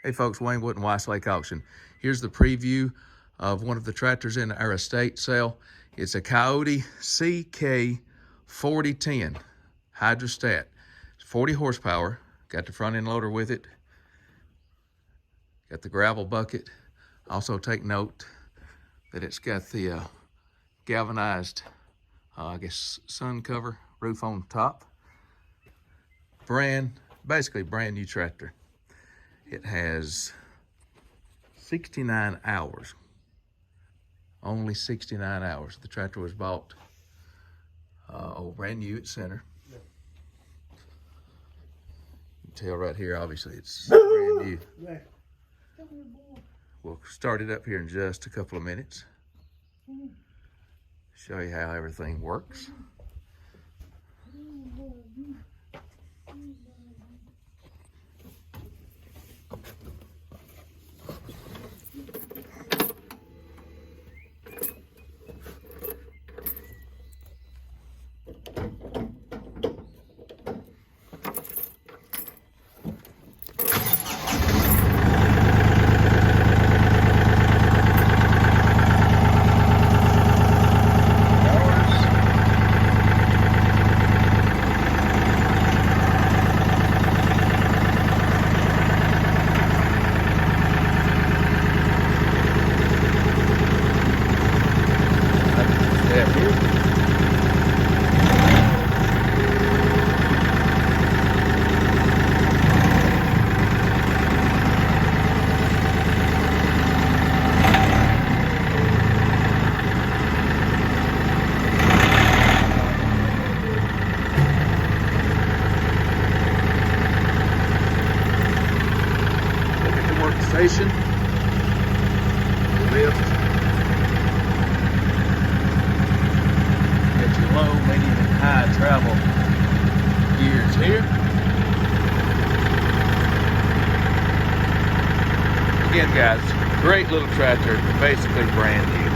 Hey folks, Wayne Wood and Weiss Lake Auction. Here's the preview of one of the tractors in our estate sale. It's a Kioti CK4010 hydrostat. It's 40 horsepower. Got the front end loader with it. Got the gravel bucket. Also take note that it's got the galvanized, I guess, sun cover roof on top. Basically brand new tractor. It has 69 hours, only 69 hours. The tractor was bought brand new at center. You can tell right here, obviously it's brand new. We'll start it up here in just a couple of minutes. Show you how everything works. Workstation, lift, get your low, medium, and high travel gears here. Again, guys, great little tractor, basically brand new.